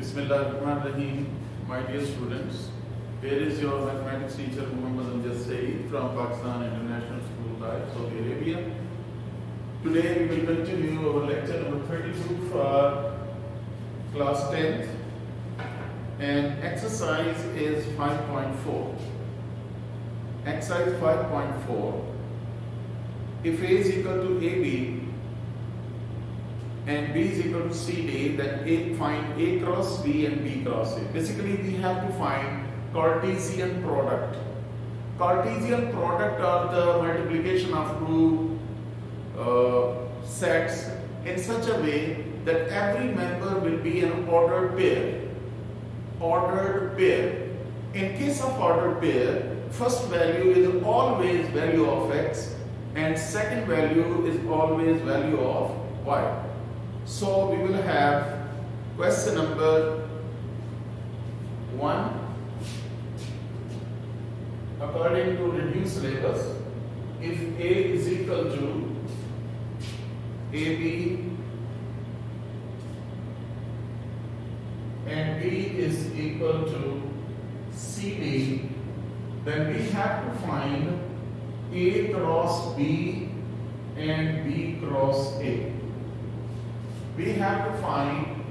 Bismillahirrahmanirrahim, my dear students. Here is your mathematics teacher Muhammad Amjad Saeed from Pakistan International School, Cairo, Saudi Arabia. Today we will continue our lecture number 32 for class 10th, and exercise is 5.4. Exercise 5.4. If A is equal to AB and B is equal to CD, then find A cross B and B cross A. Basically, we have to find Cartesian product. Cartesian product are the multiplication of two sets in such a way that every member will be an ordered pair. Ordered pair. In case of ordered pair, first value is always value of x and second value is always value of y. So we will have question number 1. According to reduced syllabus, if A is equal to AB and B is equal to CD, then we have to find A cross B and B cross A. We have to find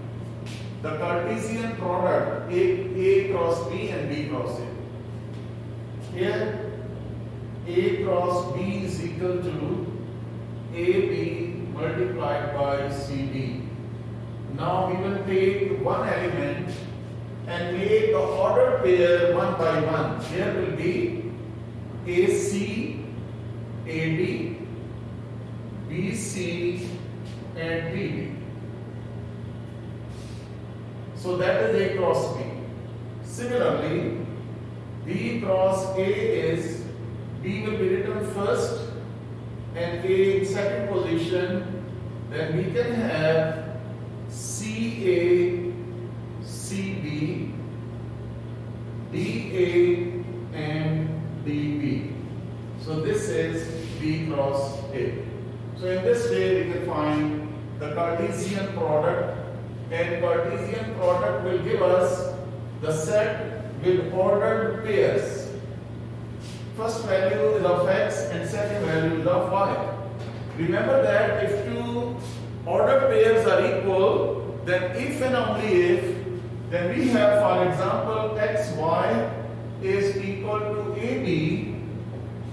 the Cartesian product A cross B and B cross A. Here A cross B is equal to AB multiplied by CD. Now we will take one element and make the ordered pair one by one. Here will be AC, AD, BC and BD. So that is A cross B. Similarly, B cross A is, B will be written first and A in second position. Then we can have CA, CB, DA and DB. So this is B cross A. So in this way we can find the Cartesian product, and Cartesian product will give us the set with ordered pairs. First value is of x and second value is of y. Remember that if two ordered pairs are equal, then if and only if, then we have, for example, xy is equal to AB,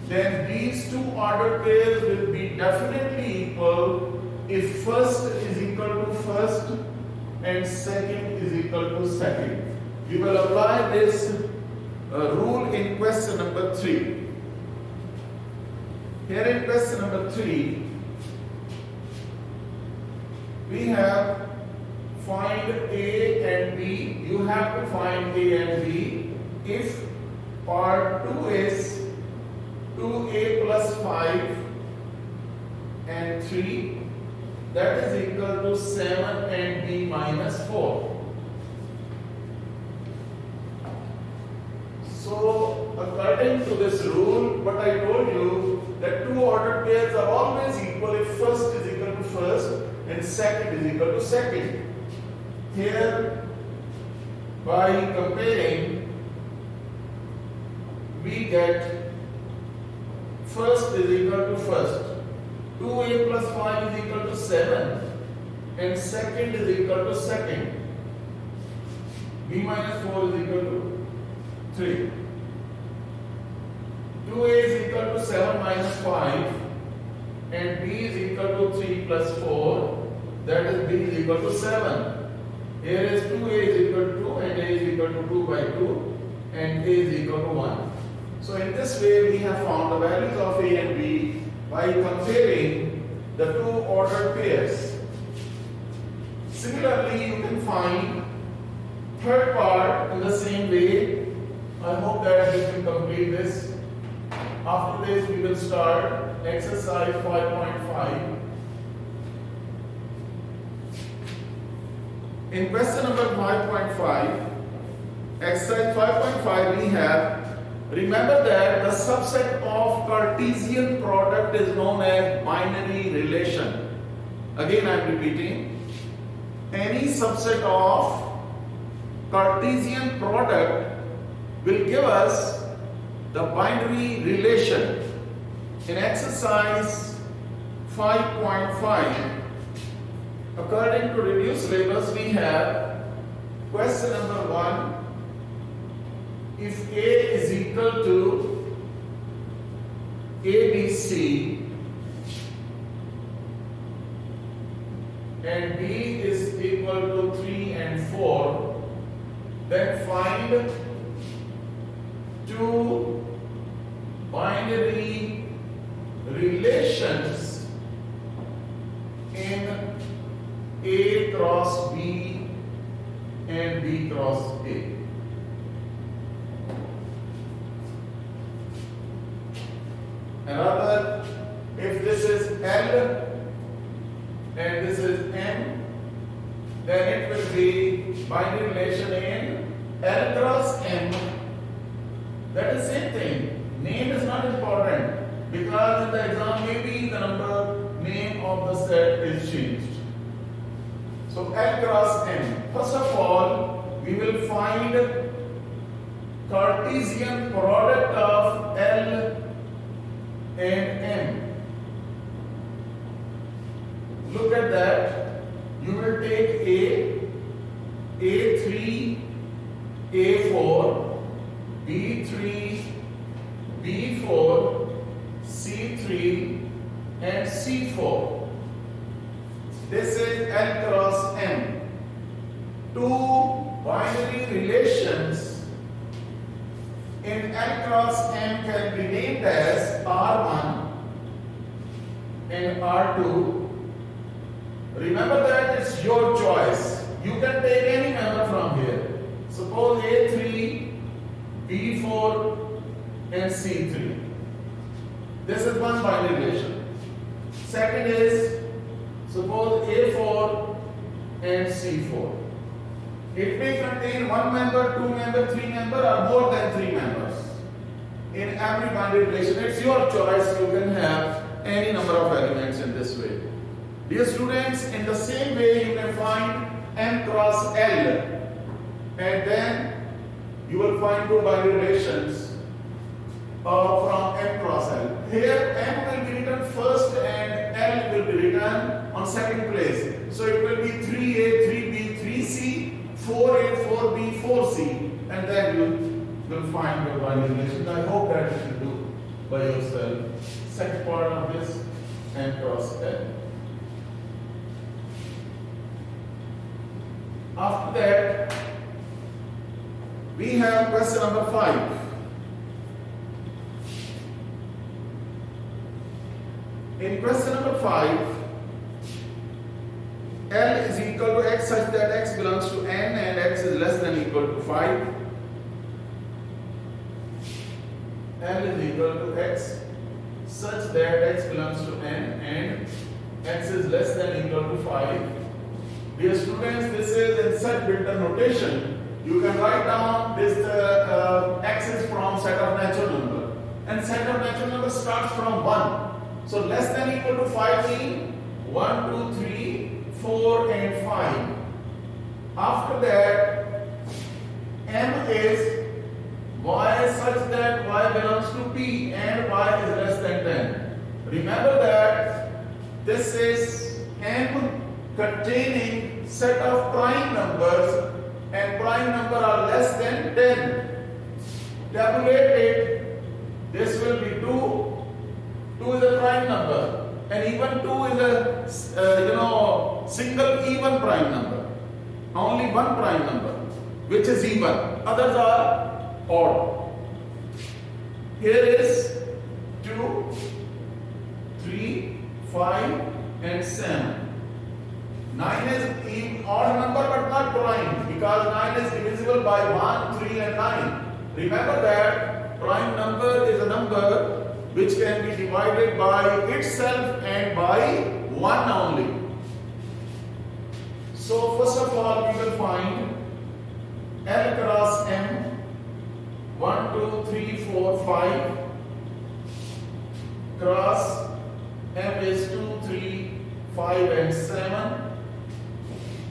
then these two ordered pairs will be definitely equal if first is equal to first and second is equal to second. We will apply this rule in question number 3. Here in question number 3, we have find A and B. You have to find A and B if part 2 is 2A plus 5 and 3, that is equal to 7 and B minus 4. So according to this rule, what I told you, that two ordered pairs are always equal if first is equal to first and second is equal to second. Here, by comparing, we get first is equal to first. 2A plus 5 is equal to 7 and second is equal to second. B minus 4 is equal to 3. 2A is equal to 7 minus 5 and B is equal to 3 plus 4, that is B is equal to 7. Here is 2A is equal to 2 and A is equal to 2 by 2 and A is equal to 1. So in this way we have found the values of A and B by comparing the two ordered pairs. Similarly, you can find third part in the same way. I hope that you can complete this. After this, we will start exercise 5.5. In question number 5.5, exercise 5.5, we have, remember that the subset of Cartesian product is known as binary relation. Again, I am repeating. Any subset of Cartesian product will give us the binary relation. In exercise 5.5, according to reduced syllabus, we have question number 1. If A is equal to ABC and B is equal to 3 and 4, then find two binary relations in A cross B and B cross A. Another, if this is L and this is M, then it will be binary relation in L cross M. That is same thing. Name is not important because in the exam maybe the name of the set is changed. So L cross M. First of all, we will find Cartesian product of L and M. Look at that. You will take A3, A4, B3, B4, C3 and C4. This is L cross M. Two binary relations in L cross M can be named as R1 and R2. Remember that it's your choice. You can take any member from here. Suppose A3, B4 and C3. This is one binary relation. Second is suppose A4 and C4. It may contain one member, two member, three member or more than three members. In every binary relation, it's your choice. You can have any number of elements in this way. Dear students, in the same way you can find M cross L and then you will find two binary relations from M cross L. Here M will be written first and L will be written on second place. So it will be 3A, 3B, 3C, 4A, 4B, 4C, and then you will find your binary relations. I hope that you can do by yourself. Second part of this, M cross L. After that, we have question number 5. In question number 5, L is equal to X such that X belongs to N and X is less than or equal to 5. L is equal to X such that X belongs to N and X is less than or equal to 5. Dear students, this is in set builder notation. You can write down this X is from set of natural number and set of natural number starts from 1. So less than or equal to 5 means 1, 2, 3, 4 and 5. After that, M is Y such that Y belongs to P and Y is less than 10. Remember that this is M containing set of prime numbers and prime number are less than 10. Tabulate it. This will be 2. 2 is a prime number and even 2 is a single even prime number. Only one prime number which is even. Others are odd. Here is 2, 3, 5 and 7. 9 is even odd number but not prime because 9 is divisible by 1, 3 and 9. Remember that prime number is a number which can be divided by itself and by 1 only. So first of all we will find L cross M 1, 2, 3, 4, 5 cross M is 2, 3, 5 and 7.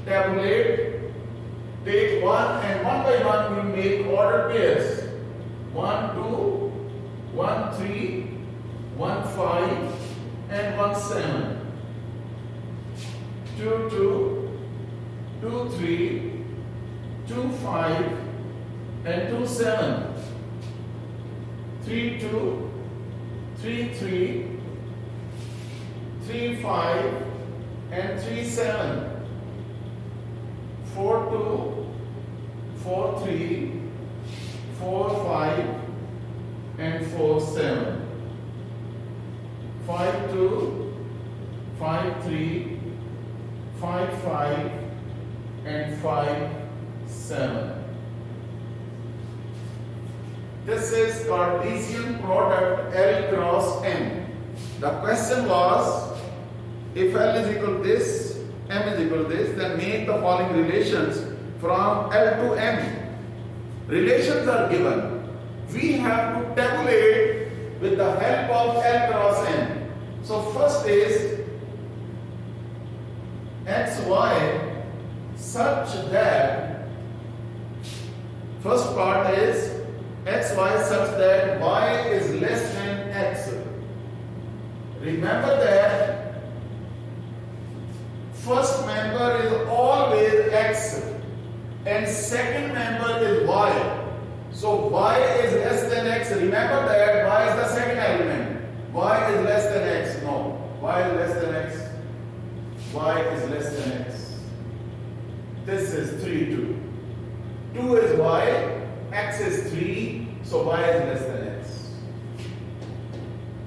Tabulate. Take take one and one by one we make ordered pairs. 1, 2, 1, 3, 1, 5 and 1, 7. 2, 2, 2, 3, 2, 5 and 2, 7. 3, 2, 3, 3, 3, 5 and 3, 7. 4, 2, 4, 3, 4, 5 and 4, 7. 5, 2, 5, 3, 5, 5 and 5, 7. This is Cartesian product L cross M. The question was, if L is equal to this, M is equal to this, then make the following relations from L to M. Relations are given. We have to tabulate with the help of L cross M. So first is x, y such that, first part is x, y such that y is less than x. Remember that first member is always x and second member is y. So y is less than x. Remember that y is the second element. Y is less than x. No. Y is less than x. Y is less than x. This is 3, 2. 2 is y. X is 3. So y is less than x.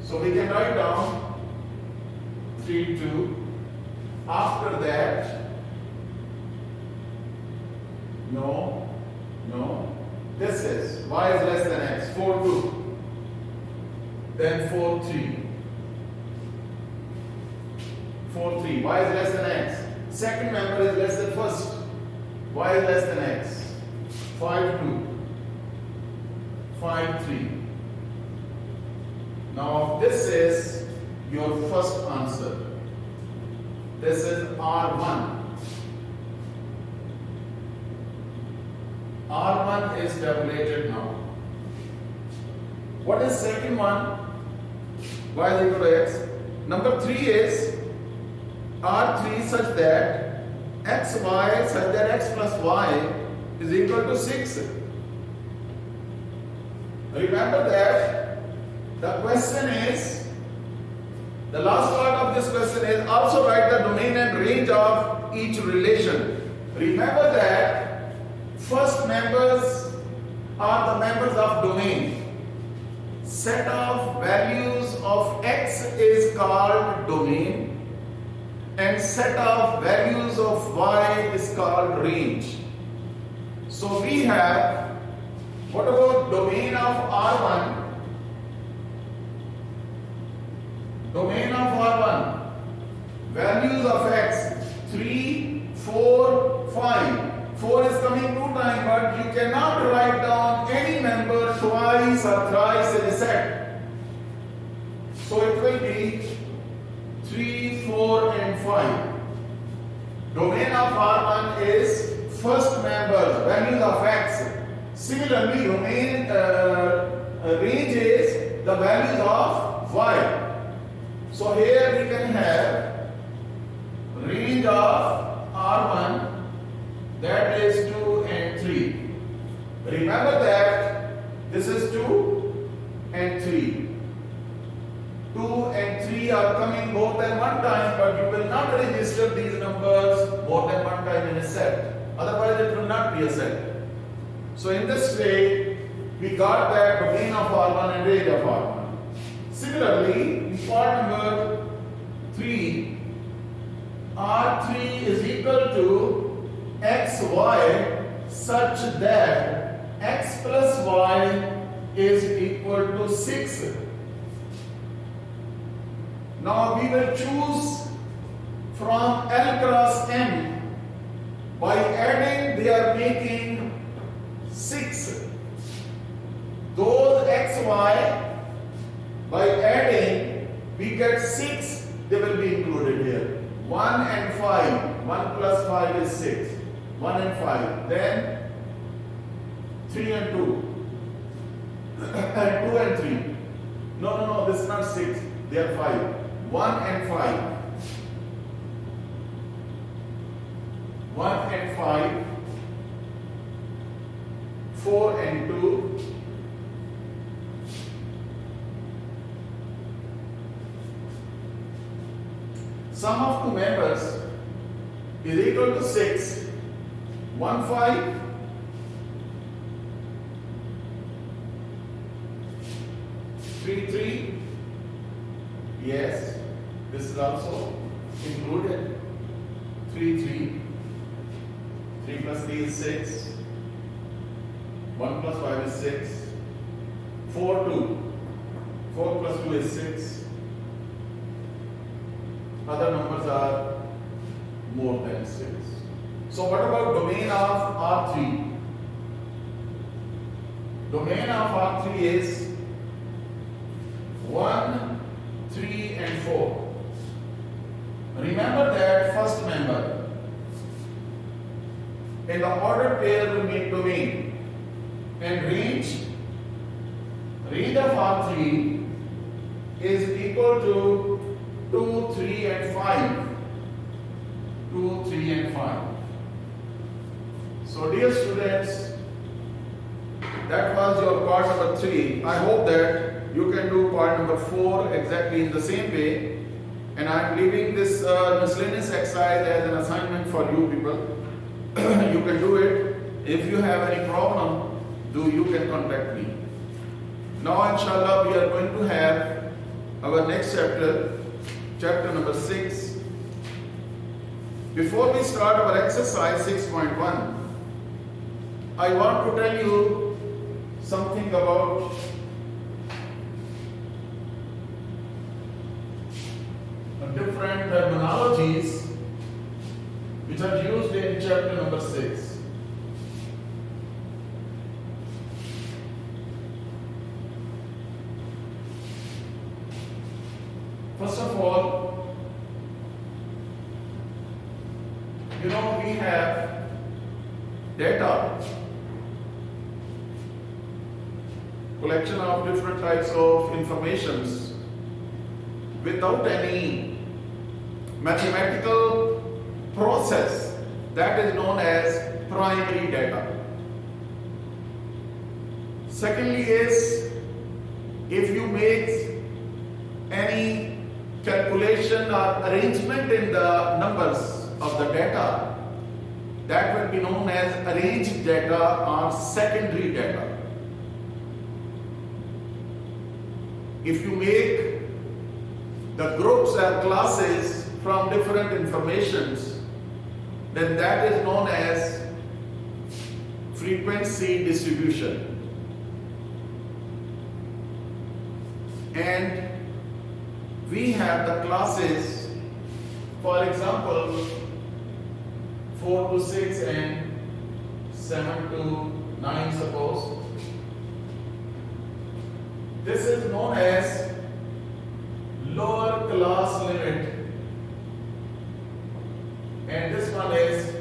So we can write down 3, 2. After that, no. This is y is less than x. 4, 2. Then 4, 3. 4, 3. Y is less than x. Second member is less than first. Y is less than x. 5, 2. 5, 3. Now this is your first answer. This is R1. R1 is tabulated now. What is second one? Y is equal to x. Number 3 is R3 such that xy such that x plus y is equal to 6. Remember that the question is, the last part of this question is also write the domain and range of each relation. Remember that first members are the members of domain. Set of values of x is called domain and set of values of y is called range. So we have, what about domain of R1? Domain of R1, values of x, 3, 4, 5. 4 is coming 2 times, but you cannot write down any member twice or thrice in a set. So it will be 3, 4 and 5. Domain of R1 is first member, values of x. Similarly, domain range is the values of y. So here we can have range of R1, that is 2 and 3. Remember that this is 2 and 3. 2 and 3 are coming more than one time, but you will not register these numbers more than one time in a set. Otherwise it will not be a set. So in this way, we got that domain of R1 and range of R1. Similarly, in part number 3, R3 is equal to xy such that x plus y is equal to 6. Now we will choose from L cross M. By adding, they are making 6. Those xy, by adding, we get 6, they will be included here. 1 and 5, 1 plus 5 is 6. 1 and 5. Then 3 and 2. And 2 and 3. No, this is not 6. They are 5. 1 and 5. 1 and 5. 4 and 2. Sum of two members is equal to 6. 1 5. 3 3. Yes, this is also included. 3 3. 3 plus 3 is 6. 1 plus 5 is 6. 4 2. 4 plus 2 is 6. Other numbers are more than 6. So what about domain of R3? Domain of R3 is 1, 3 and 4. Remember that first member in the ordered pair will make domain, and range of R3 is equal to 2, 3 and 5. 2, 3 and 5. So dear students, that was your part number 3. I hope that you can do part number 4 exactly in the same way, and I am leaving this miscellaneous exercise as an assignment for you people. You can do it. If you have any problem, you can contact me. Now inshallah we are going to have our next chapter number 6. Before we start our exercise 6.1, I want to tell you something about different terminologies which are used in chapter number 6. First of all, we have data, collection of different types of informations without any mathematical process. That is known as primary data. Secondly is, if you make any calculation or arrangement in the numbers of the data, that will be known as arranged data or secondary data. If you make the groups or classes from different informations, then that is known as frequency distribution. And we have the classes, for example, 4 to 6 and 7 to 9, suppose. This is known as lower class limit, and this one is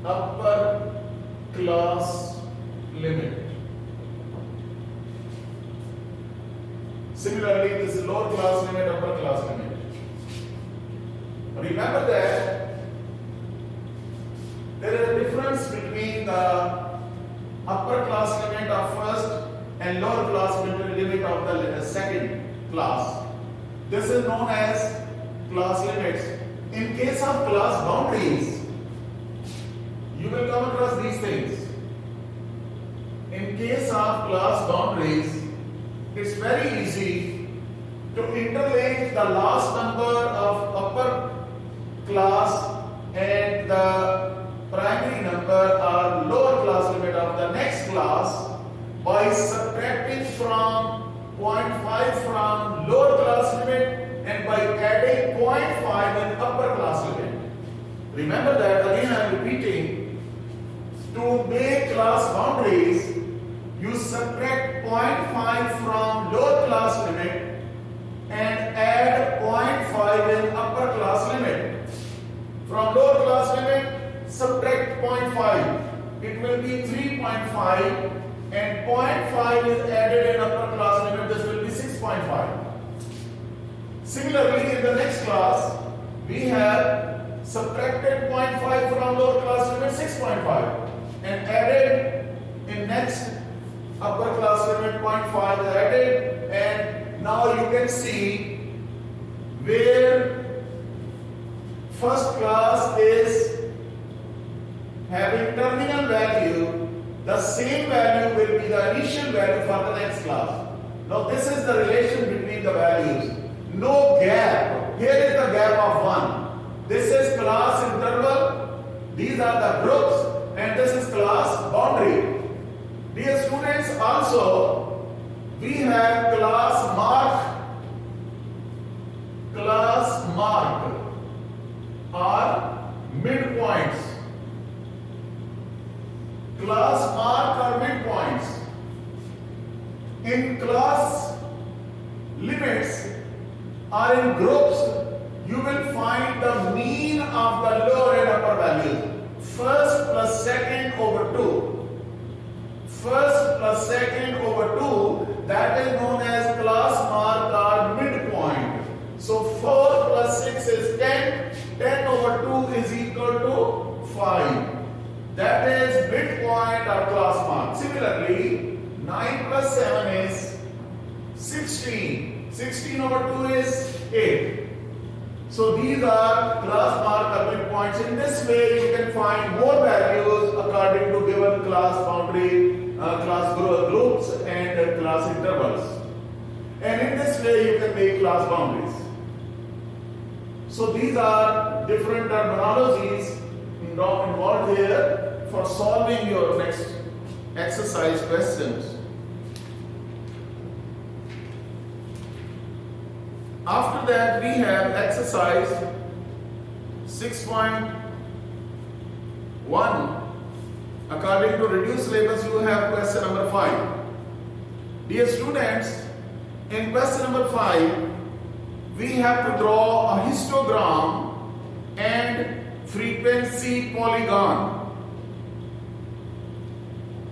upper class limit. Similarly, this is lower class limit, upper class limit. Remember that there is a difference between the upper class limit of first and lower class limit of the second class. This is known as class limits. In case of class boundaries, you will come across these things. In case of class boundaries, it's very easy to interlink the last number of upper class and the primary number or lower class limit of the next class by subtracting from 0.5 from lower class limit and by adding 0.5 in upper class limit. Remember that, again I am repeating, to make class boundaries, you subtract 0.5 from lower class limit and add 0.5 in upper class limit. From lower class limit, subtract subtracted 0.5, it will be 3.5, and 0.5 is added in upper class limit, this will be 6.5. Similarly, in the next class, we have subtracted 0.5 from lower class limit 6.5 and added in next upper class limit 0.5 is added, and now you can see where first class is having terminal value, the same value will be the initial value for the next class. Now this is the relation between the values. No gap. Here is the gap of 1. This is class interval. These are the groups, and this is class boundary. Dear students, also we have class mark or midpoints. Class mark or midpoints. In class limits or in groups, you will find the mean of the lower and upper values. First plus second over 2. First plus second over 2, that is known as class mark or midpoint. So 4 plus 6 is 10. 10 over 2 is equal to 5. That is midpoint or class mark. Similarly, 9 plus 7 is 16. 16 over 2 is 8. So these are class mark or midpoints. In this way, you can find more values according to given class boundary, class groups and class intervals. And in this way, you can make class boundaries. So these are different terminologies involved here for solving your next exercise questions. After that, we have exercise 6.1. According to reduced syllabus, you have question number 5. Dear students, in question number 5, we have to draw a histogram and frequency polygon.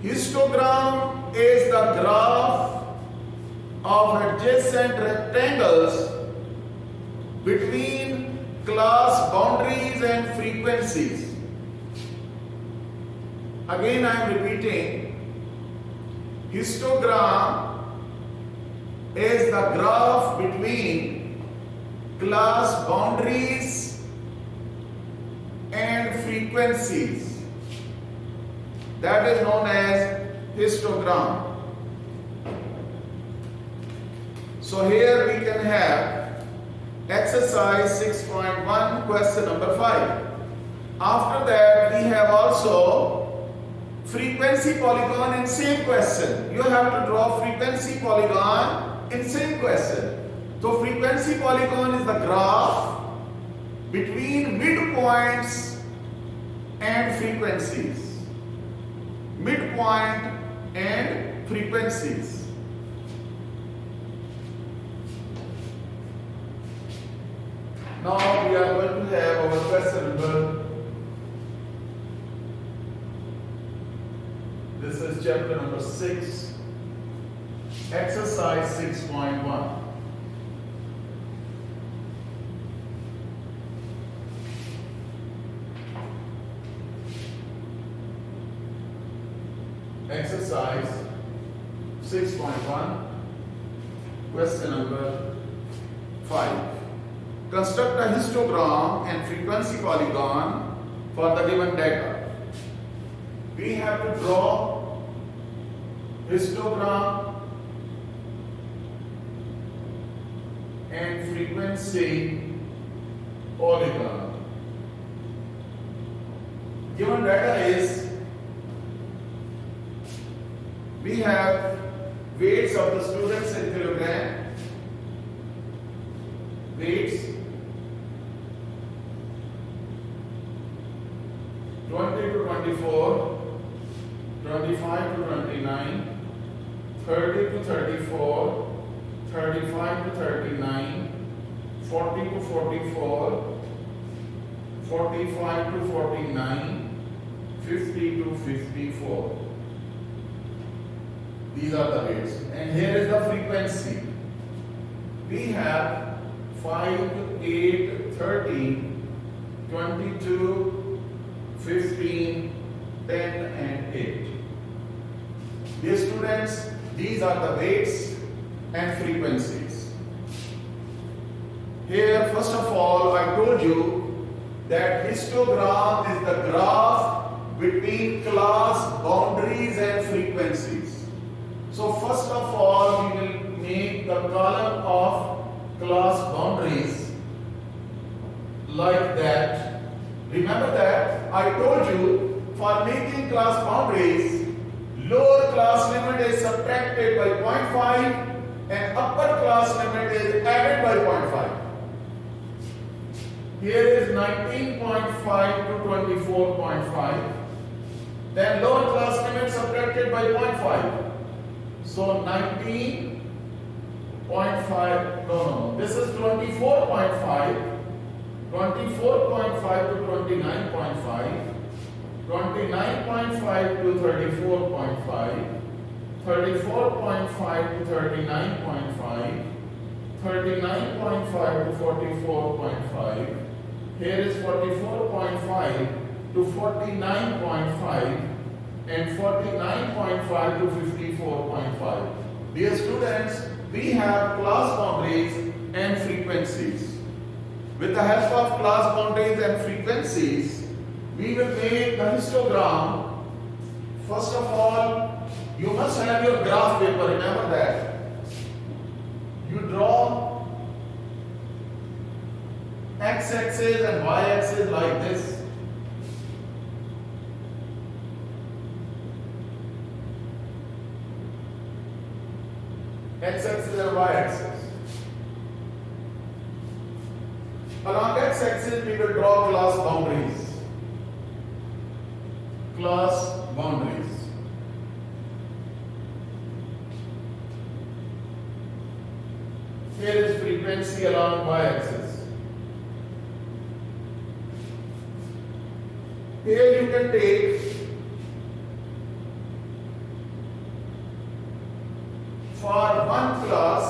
Histogram is the graph of adjacent rectangles between class boundaries and frequencies. Again, I am repeating. Histogram is the graph between class boundaries and frequencies. That is known as histogram. So here we can have exercise 6.1, question number 5. After that, we have also frequency polygon in same question. You have to draw frequency polygon in same question. So frequency polygon is the graph between midpoints and frequencies. Midpoint and frequencies. Now we are going to have our question number. This is chapter number 6, exercise 6.1. Exercise 6.1, question number 5. Construct a histogram and frequency polygon for the given data. We have to draw histogram and frequency polygon. Given data is, we have weights of the students in kilogram, weights 20 to 24, 25 to 29, 30 to 34, 35 to 39, 40 to 44, 45 to 49, 50 to 54. These are the rates. And here is the frequency. We have 5, 8, 13, 22, 15, 10 and 8. Dear students, these are the weights and frequencies. Here, first of all, I told you that histogram is the graph between class boundaries and frequencies. So first of all, we will make the column of class boundaries like that. Remember that I told you for making class boundaries, lower class limit is subtracted by 0.5 and upper class limit is added by 0.5. Here is 19.5 to 24.5. Then lower class limit subtracted by 0.5. So 19.5, no, this is 24.5, 24.5 to 29.5, 29.5 to 34.5, 34.5 to 39.5, 39.5 to 44.5, here is 44.5 to 49.5 and 49.5 to 54.5. Dear students, we have class boundaries and frequencies. With the help of class boundaries and frequencies, we will make the histogram. First of all, you must have your graph paper, remember that. You draw x-axis and y-axis like this. X-axis and y-axis. Along x-axis we will draw class boundaries. Class boundaries. Here is frequency along y-axis. Here you can take for one class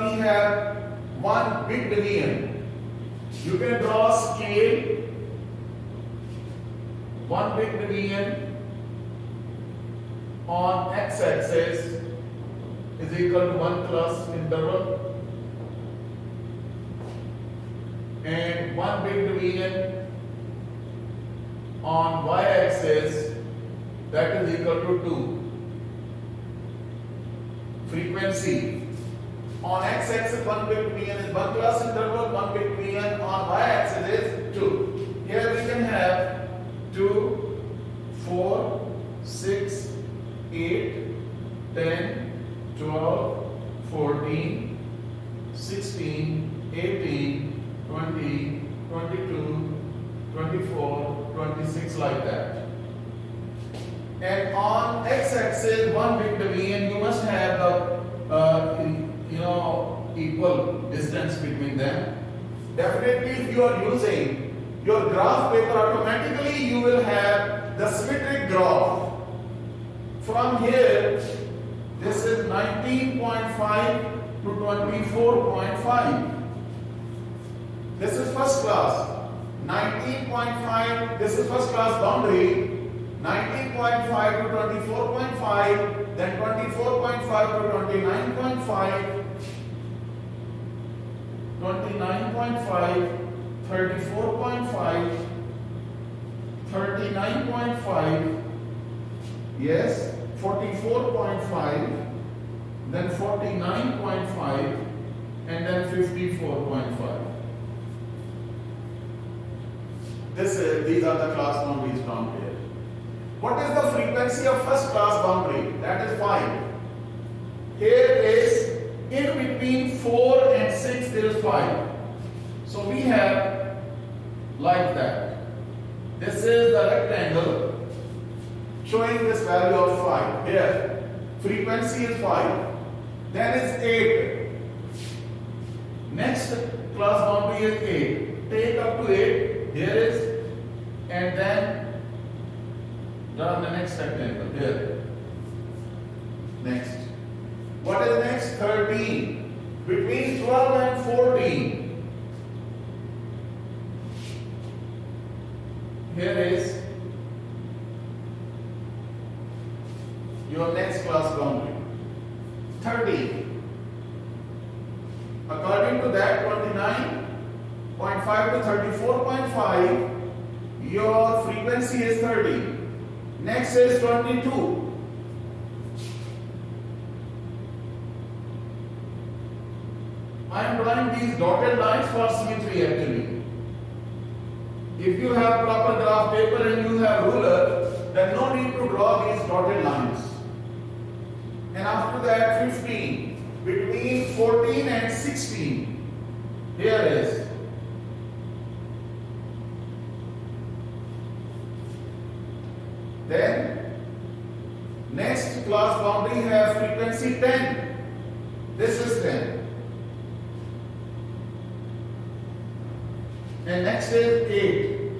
we have one big division. You can draw scale, one big division on x-axis is equal to 1 class interval, and one big division on y-axis, that is equal to 2. Frequency on x-axis, one big division is 1 class interval, one big division on y-axis is 2. Here we can have 2, 4, 6, 8, 10, 12, 14, 16, 18, 20, 22, 24, 26 like that. And on x-axis, one big division, you must have the equal distance between them. Definitely, if you are using your graph paper, automatically you will have the symmetric graph. From here, this is 19.5 to 24.5. This is first class. 19.5, this is first class boundary. 19.5 to 24.5, then 24.5 to 29.5, 29.5, 34.5, 39.5, yes, 44.5, then 49.5, and then 54.5. These are the class boundaries down here. What is the frequency of first class boundary? That is 5. Here is in between 4 and 6 there is 5. So we have like that. This is the rectangle showing this value of 5. Here frequency is 5. Then is 8. Next class boundary is 8. Take up to 8. Here is and then draw the next rectangle here. Next. What is next? 13. Between 12 and 14. Here is your next class boundary. 30. According to that, 29.5 to 34.5, your frequency is 30. Next is 22. I am drawing these dotted lines for symmetry actually. If you have proper graph paper and you have ruler, then no need to draw these dotted lines. And after that, 15. Between 14 and 16. Here is. Then, next class boundary has frequency 10. This is 10. And next is 8.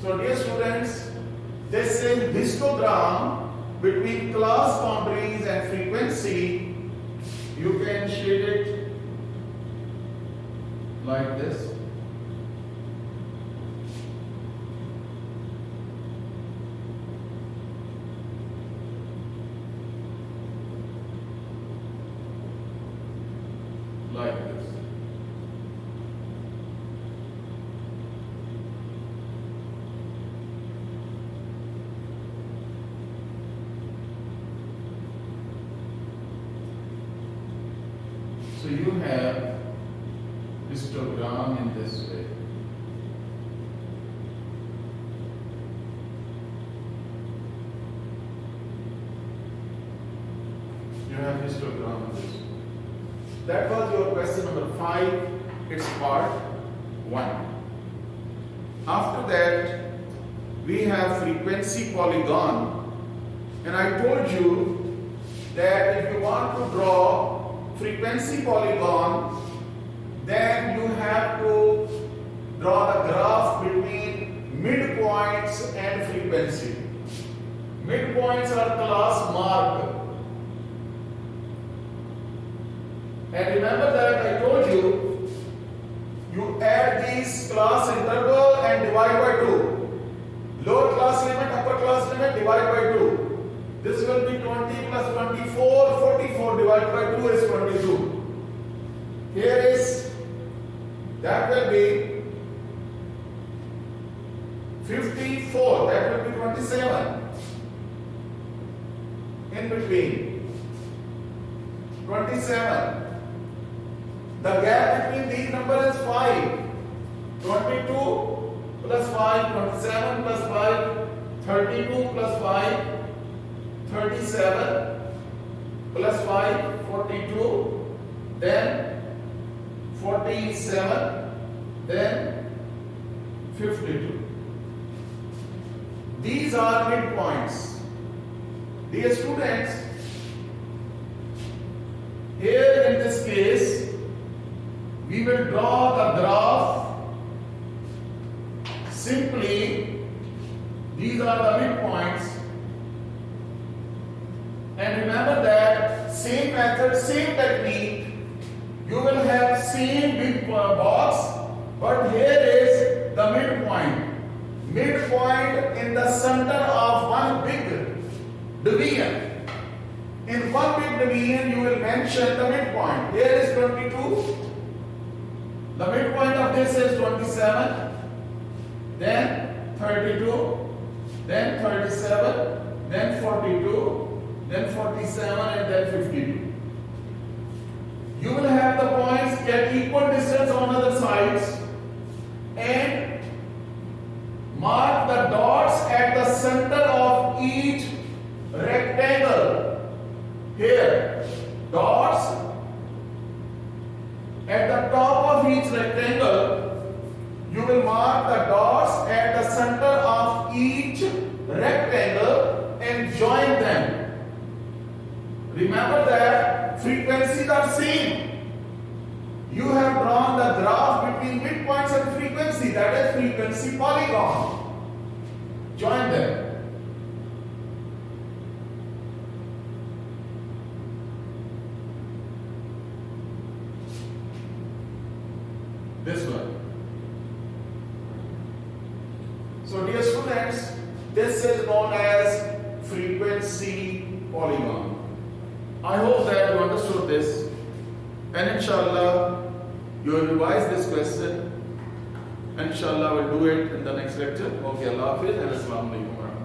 So dear students, this is histogram between class boundaries and frequency. You can shade it like this. Like this. So you have histogram in this way. You have histogram in this way. That was your question number 5. It's part 1. After that, we have frequency polygon. And I told you that if you want to draw frequency polygon, then you have to draw the graph between midpoints and frequency. Midpoints are class marked. And remember that I told you, you add these class interval and divide by 2. Lower class limit, upper class limit, divide by 2. This will be 20 plus 24, 44 divided by 2 is 22. Here is, that will be 54, that will be 27. In between, 27. The gap between these numbers is 5. 22 plus 5, 27 plus 5, 32 plus 5, 37 plus 5, 42, then 47, then 52. These are midpoints. Dear students, here in this case, we will draw the graph simply. These are the midpoints. And remember that same method, same technique, you will have same big box, but here is the midpoint. Midpoint in the center of one big division. In one big division, you will mention the midpoint. Here is 22. The midpoint of this is 27, then 32, then 37, then 42, then 47, and then 52. You will have the points at equal distance on other sides and mark the dots at the center of each rectangle. Here, dots at the top of each rectangle. You will mark the dots at the center of each rectangle and join them. Remember that frequencies are same. You have drawn the graph between midpoints and frequency, that is frequency polygon. Join them. This one. So dear students, this is known as frequency polygon. I hope that you understood this, and inshallah you will revise this question, and inshallah we'll do it in the next lecture. Okay, Allah Hafiz and Assalamu Alaikum.